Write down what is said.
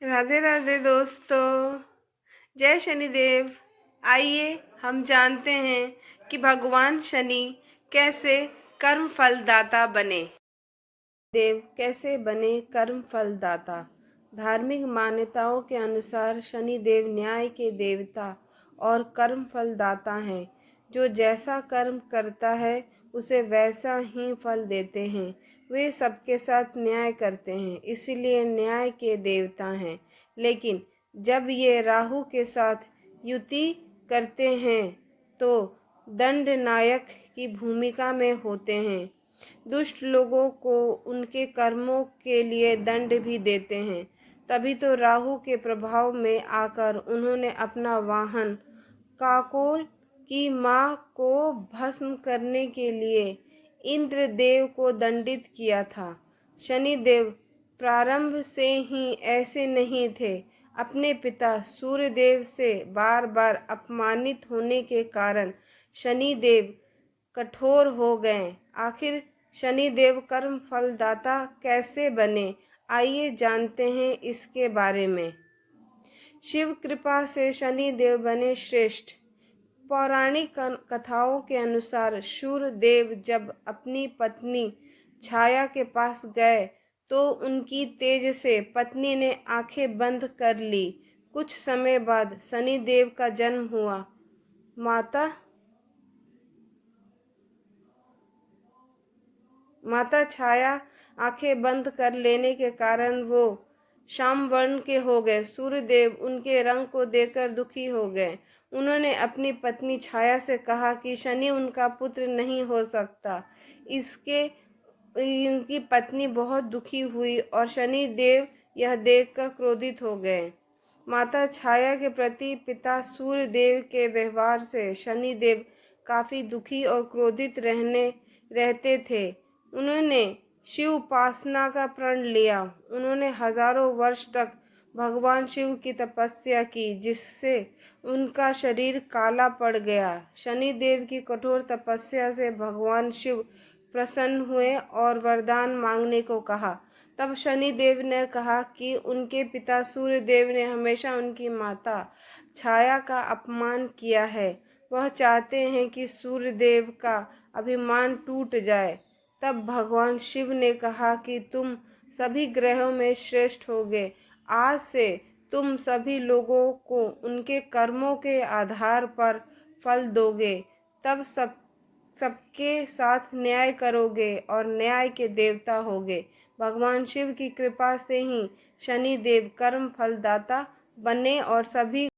राधे राधे दोस्तों। जय शनिदेव। आइए हम जानते हैं कि भगवान शनि कैसे कर्म फलदाता बने। देव कैसे बने कर्म फलदाता। धार्मिक मान्यताओं के अनुसार शनि देव न्याय के देवता और कर्म फलदाता हैं, जो जैसा कर्म करता है उसे वैसा ही फल देते हैं। वे सबके साथ न्याय करते हैं, इसलिए न्याय के देवता हैं। लेकिन जब ये राहु के साथ युति करते हैं तो दंड नायक की भूमिका में होते हैं। दुष्ट लोगों को उनके कर्मों के लिए दंड भी देते हैं। तभी तो राहु के प्रभाव में आकर उन्होंने अपना वाहन काकोल की मां को भस्म करने के लिए इंद्रदेव को दंडित किया था। शनिदेव प्रारंभ से ही ऐसे नहीं थे। अपने पिता सूर्यदेव से बार बार अपमानित होने के कारण शनिदेव कठोर हो गए। आखिर शनिदेव कर्म फलदाता कैसे बने, आइए जानते हैं इसके बारे में। शिव कृपा से शनिदेव बने श्रेष्ठ। पौराणिक कथाओं के अनुसार सूर्यदेव जब अपनी पत्नी छाया के पास गए तो उनकी तेज से पत्नी ने आंखें बंद कर ली। कुछ समय बाद शनिदेव का जन्म हुआ। माता छाया आंखें बंद कर लेने के कारण वो श्याम वर्ण के हो गए। सूर्यदेव उनके रंग को देखकर दुखी हो गए। उन्होंने अपनी पत्नी छाया से कहा कि शनि उनका पुत्र नहीं हो सकता। इसके इनकी पत्नी बहुत दुखी हुई और शनि देव यह देखकर क्रोधित हो गए। माता छाया के प्रति पिता सूर्यदेव के व्यवहार से शनिदेव काफी दुखी और क्रोधित रहते थे। उन्होंने शिव उपासना का प्रण लिया। उन्होंने हजारों वर्ष तक भगवान शिव की तपस्या की, जिससे उनका शरीर काला पड़ गया। शनिदेव की कठोर तपस्या से भगवान शिव प्रसन्न हुए और वरदान मांगने को कहा। तब शनिदेव ने कहा कि उनके पिता सूर्यदेव ने हमेशा उनकी माता छाया का अपमान किया है। वह चाहते हैं कि सूर्यदेव का अभिमान टूट जाए। तब भगवान शिव ने कहा कि तुम सभी ग्रहों में श्रेष्ठ होगे। आज से तुम सभी लोगों को उनके कर्मों के आधार पर फल दोगे। तब सबके साथ न्याय करोगे और न्याय के देवता होगे। भगवान शिव की कृपा से ही शनिदेव कर्म फलदाता बने और सभी